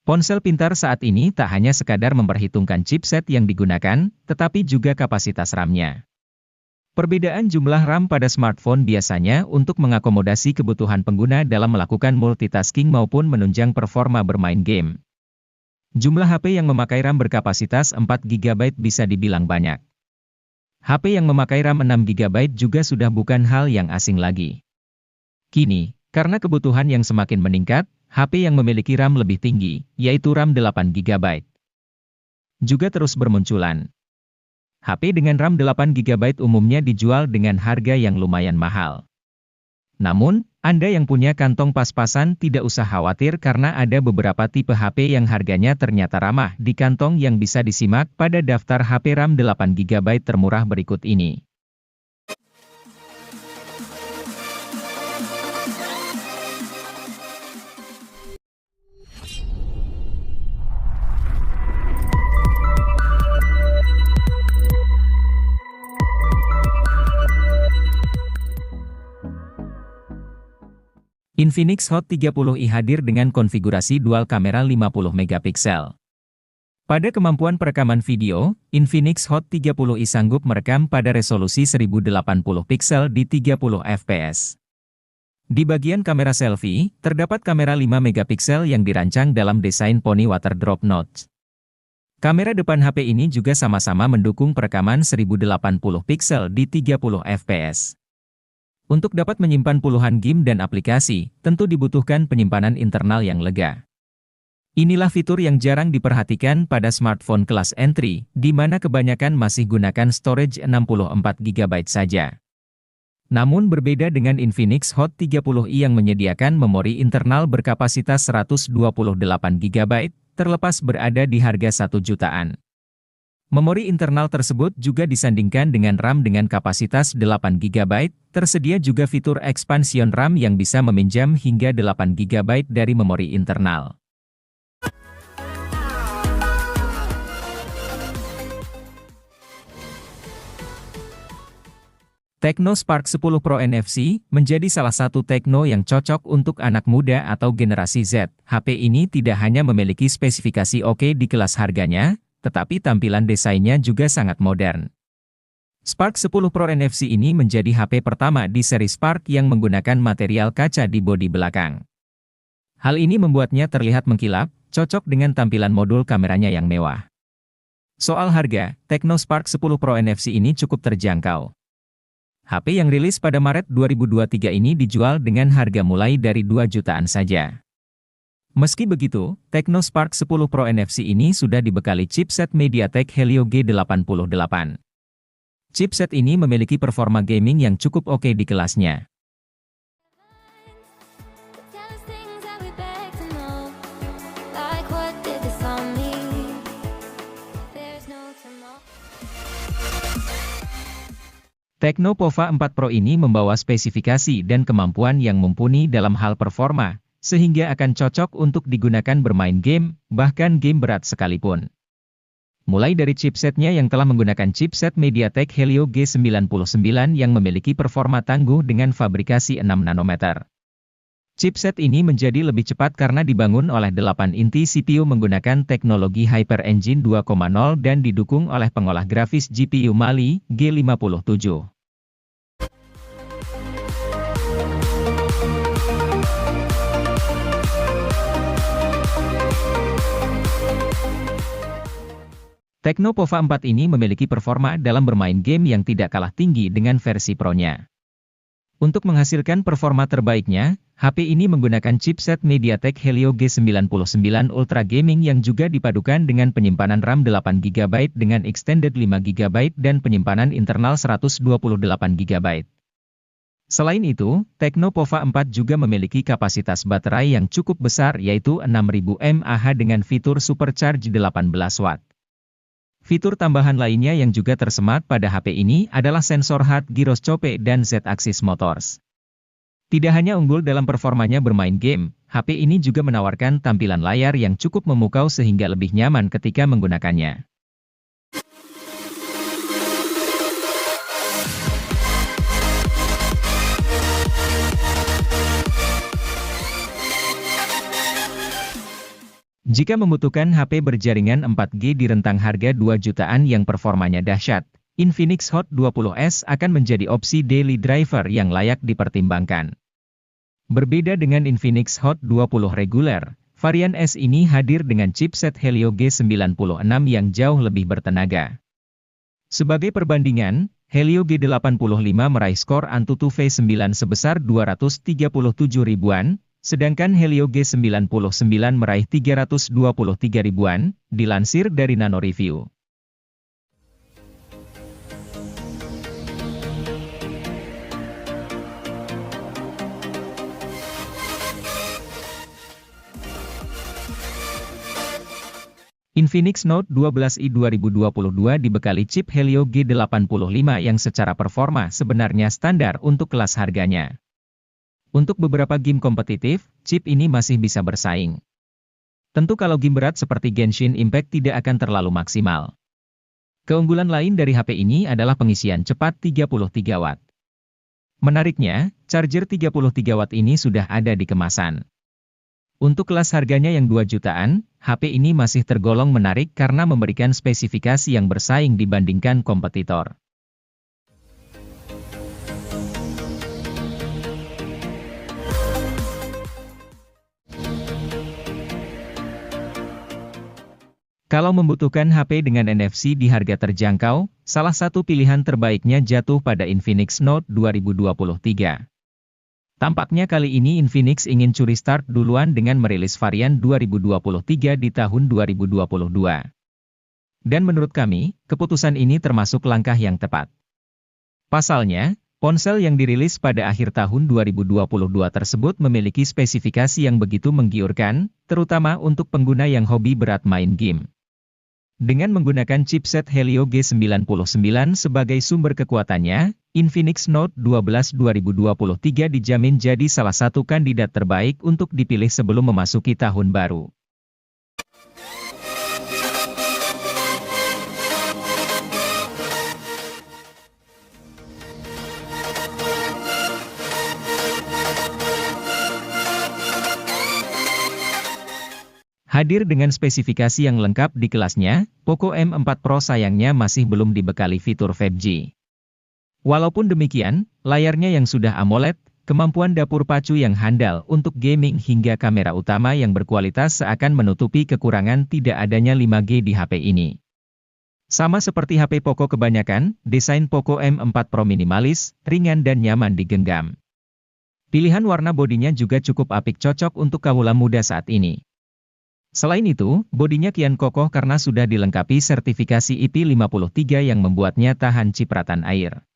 Ponsel pintar saat ini tak hanya sekadar memperhitungkan chipset yang digunakan, tetapi juga kapasitas RAM-nya. Perbedaan jumlah RAM pada smartphone biasanya untuk mengakomodasi kebutuhan pengguna dalam melakukan multitasking maupun menunjang performa bermain game. Jumlah HP yang memakai RAM berkapasitas 4 GB bisa dibilang banyak. HP yang memakai RAM 6 GB juga sudah bukan hal yang asing lagi. Kini, karena kebutuhan yang semakin meningkat, HP yang memiliki RAM lebih tinggi, yaitu RAM 8 GB, juga terus bermunculan. HP dengan RAM 8 GB umumnya dijual dengan harga yang lumayan mahal. Namun, Anda yang punya kantong pas-pasan tidak usah khawatir karena ada beberapa tipe HP yang harganya ternyata ramah di kantong yang bisa disimak pada daftar HP RAM 8 GB termurah berikut ini. Infinix Hot 30i hadir dengan konfigurasi dual kamera 50 megapiksel. Pada kemampuan perekaman video, Infinix Hot 30i sanggup merekam pada resolusi 1080 piksel di 30 fps. Di bagian kamera selfie, terdapat kamera 5 megapiksel yang dirancang dalam desain poni water drop notch. Kamera depan HP ini juga sama-sama mendukung perekaman 1080 piksel di 30 fps. Untuk dapat menyimpan puluhan game dan aplikasi, tentu dibutuhkan penyimpanan internal yang lega. Inilah fitur yang jarang diperhatikan pada smartphone kelas entry, di mana kebanyakan masih gunakan storage 64 GB saja. Namun berbeda dengan Infinix Hot 30i yang menyediakan memori internal berkapasitas 128 GB, terlepas berada di harga 1 jutaan. Memori internal tersebut juga disandingkan dengan RAM dengan kapasitas 8 GB, tersedia juga fitur expansion RAM yang bisa meminjam hingga 8 GB dari memori internal. Tecno Spark 10 Pro NFC menjadi salah satu Tecno yang cocok untuk anak muda atau generasi Z. HP ini tidak hanya memiliki spesifikasi oke di kelas harganya, tetapi tampilan desainnya juga sangat modern. Spark 10 Pro NFC ini menjadi HP pertama di seri Spark yang menggunakan material kaca di bodi belakang. Hal ini membuatnya terlihat mengkilap, cocok dengan tampilan modul kameranya yang mewah. Soal harga, Tecno Spark 10 Pro NFC ini cukup terjangkau. HP yang rilis pada Maret 2023 ini dijual dengan harga mulai dari 2 jutaan saja. Meski begitu, Tecno Spark 10 Pro NFC ini sudah dibekali chipset MediaTek Helio G88. Chipset ini memiliki performa gaming yang cukup oke di kelasnya. Tecno Pova 4 Pro ini membawa spesifikasi dan kemampuan yang mumpuni dalam hal performa, sehingga akan cocok untuk digunakan bermain game, bahkan game berat sekalipun. Mulai dari chipsetnya yang telah menggunakan chipset MediaTek Helio G99 yang memiliki performa tangguh dengan fabrikasi 6 nanometer. Chipset ini menjadi lebih cepat karena dibangun oleh 8 inti CPU menggunakan teknologi Hyper Engine 2.0 dan didukung oleh pengolah grafis GPU Mali G57. Tecno Pova 4 ini memiliki performa dalam bermain game yang tidak kalah tinggi dengan versi Pro-nya. Untuk menghasilkan performa terbaiknya, HP ini menggunakan chipset MediaTek Helio G99 Ultra Gaming yang juga dipadukan dengan penyimpanan RAM 8 GB dengan extended 5 GB dan penyimpanan internal 128 GB. Selain itu, Tecno Pova 4 juga memiliki kapasitas baterai yang cukup besar yaitu 6000 mAh dengan fitur Supercharge 18 Watt. Fitur tambahan lainnya yang juga tersemat pada HP ini adalah sensor hard gyroscope dan Z-axis motors. Tidak hanya unggul dalam performanya bermain game, HP ini juga menawarkan tampilan layar yang cukup memukau sehingga lebih nyaman ketika menggunakannya. Jika membutuhkan HP berjaringan 4G di rentang harga 2 jutaan yang performanya dahsyat, Infinix Hot 20S akan menjadi opsi daily driver yang layak dipertimbangkan. Berbeda dengan Infinix Hot 20 reguler, varian S ini hadir dengan chipset Helio G96 yang jauh lebih bertenaga. Sebagai perbandingan, Helio G85 meraih skor AnTuTu V9 sebesar 237 ribuan, sedangkan Helio G99 meraih 323 ribuan, dilansir dari Nano Review. Infinix Note 12i 2022 dibekali chip Helio G85 yang secara performa sebenarnya standar untuk kelas harganya. Untuk beberapa game kompetitif, chip ini masih bisa bersaing. Tentu kalau game berat seperti Genshin Impact tidak akan terlalu maksimal. Keunggulan lain dari HP ini adalah pengisian cepat 33 Watt. Menariknya, charger 33 Watt ini sudah ada di kemasan. Untuk kelas harganya yang 2 jutaan, HP ini masih tergolong menarik karena memberikan spesifikasi yang bersaing dibandingkan kompetitor. Kalau membutuhkan HP dengan NFC di harga terjangkau, salah satu pilihan terbaiknya jatuh pada Infinix Note 2023. Tampaknya kali ini Infinix ingin curi start duluan dengan merilis varian 2023 di tahun 2022. Dan menurut kami, keputusan ini termasuk langkah yang tepat. Pasalnya, ponsel yang dirilis pada akhir tahun 2022 tersebut memiliki spesifikasi yang begitu menggiurkan, terutama untuk pengguna yang hobi berat main game. Dengan menggunakan chipset Helio G99 sebagai sumber kekuatannya, Infinix Note 12 2023 dijamin jadi salah satu kandidat terbaik untuk dipilih sebelum memasuki tahun baru. Hadir dengan spesifikasi yang lengkap di kelasnya, Poco M4 Pro sayangnya masih belum dibekali fitur 5G. Walaupun demikian, layarnya yang sudah AMOLED, kemampuan dapur pacu yang handal untuk gaming hingga kamera utama yang berkualitas seakan menutupi kekurangan tidak adanya 5G di HP ini. Sama seperti HP Poco kebanyakan, desain Poco M4 Pro minimalis, ringan dan nyaman digenggam. Pilihan warna bodinya juga cukup apik cocok untuk kaula muda saat ini. Selain itu, bodinya kian kokoh karena sudah dilengkapi sertifikasi IP53 yang membuatnya tahan cipratan air.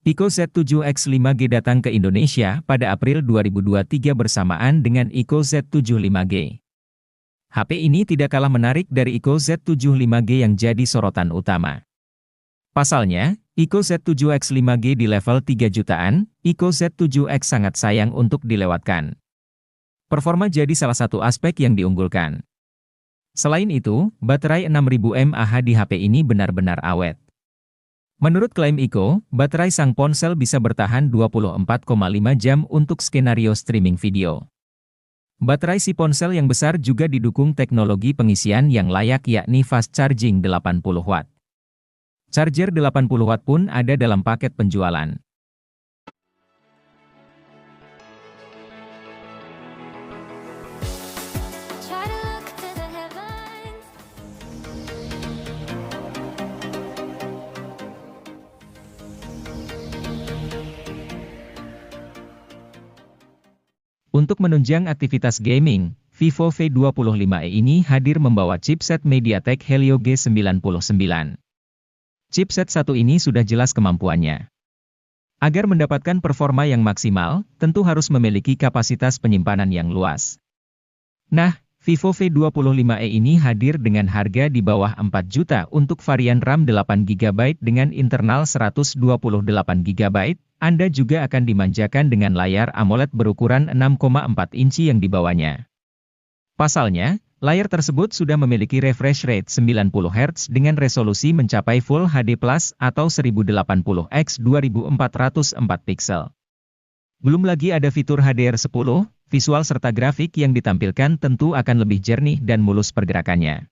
Pico Z7X 5G datang ke Indonesia pada April 2023 bersamaan dengan Ico Z7 5G. HP ini tidak kalah menarik dari Ico Z7 5G yang jadi sorotan utama. Pasalnya, Ico Z7X 5G di level 3 jutaan, Ico Z7X sangat sayang untuk dilewatkan. Performa jadi salah satu aspek yang diunggulkan. Selain itu, baterai 6000 mAh di HP ini benar-benar awet. Menurut klaim Ico, baterai sang ponsel bisa bertahan 24,5 jam untuk skenario streaming video. Baterai si ponsel yang besar juga didukung teknologi pengisian yang layak yakni fast charging 80 Watt. Charger 80 Watt pun ada dalam paket penjualan. Untuk menunjang aktivitas gaming, Vivo V25e ini hadir membawa chipset MediaTek Helio G99. Chipset satu ini sudah jelas kemampuannya. Agar mendapatkan performa yang maksimal, tentu harus memiliki kapasitas penyimpanan yang luas. Nah, Vivo V25e ini hadir dengan harga di bawah 4 juta untuk varian RAM 8GB dengan internal 128GB, Anda juga akan dimanjakan dengan layar AMOLED berukuran 6,4 inci yang dibawanya. Pasalnya, layar tersebut sudah memiliki refresh rate 90 Hz dengan resolusi mencapai Full HD Plus atau 1080 x 2404 piksel. Belum lagi ada fitur HDR10, visual serta grafik yang ditampilkan tentu akan lebih jernih dan mulus pergerakannya.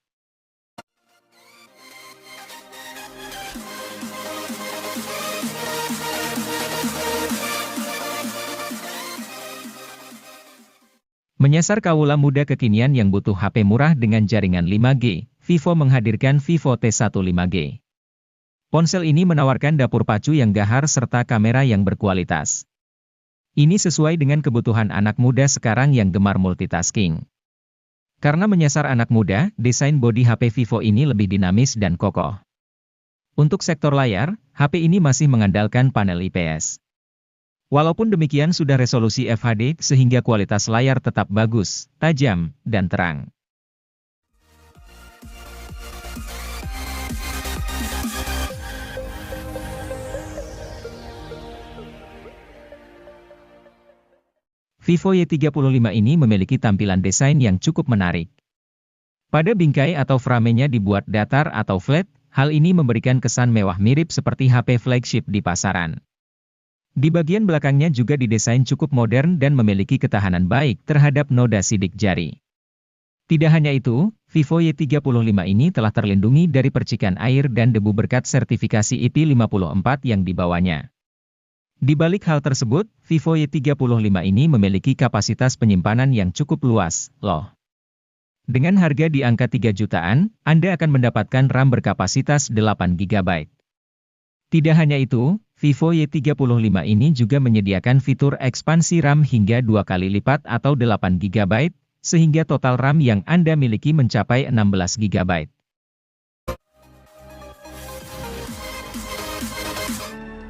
Menyasar kaula muda kekinian yang butuh HP murah dengan jaringan 5G, Vivo menghadirkan Vivo T1 5G. Ponsel ini menawarkan dapur pacu yang gahar serta kamera yang berkualitas. Ini sesuai dengan kebutuhan anak muda sekarang yang gemar multitasking. Karena menyasar anak muda, desain bodi HP Vivo ini lebih dinamis dan kokoh. Untuk sektor layar, HP ini masih mengandalkan panel IPS. Walaupun demikian sudah resolusi FHD sehingga kualitas layar tetap bagus, tajam, dan terang. Vivo Y35 ini memiliki tampilan desain yang cukup menarik. Pada bingkai atau framenya dibuat datar atau flat, hal ini memberikan kesan mewah mirip seperti HP flagship di pasaran. Di bagian belakangnya juga didesain cukup modern dan memiliki ketahanan baik terhadap noda sidik jari. Tidak hanya itu, Vivo Y35 ini telah terlindungi dari percikan air dan debu berkat sertifikasi IP54 yang dibawanya. Di balik hal tersebut, Vivo Y35 ini memiliki kapasitas penyimpanan yang cukup luas, loh. Dengan harga di angka 3 jutaan, Anda akan mendapatkan RAM berkapasitas 8 GB. Tidak hanya itu, Vivo Y35 ini juga menyediakan fitur ekspansi RAM hingga 2 kali lipat atau 8 GB, sehingga total RAM yang Anda miliki mencapai 16 GB.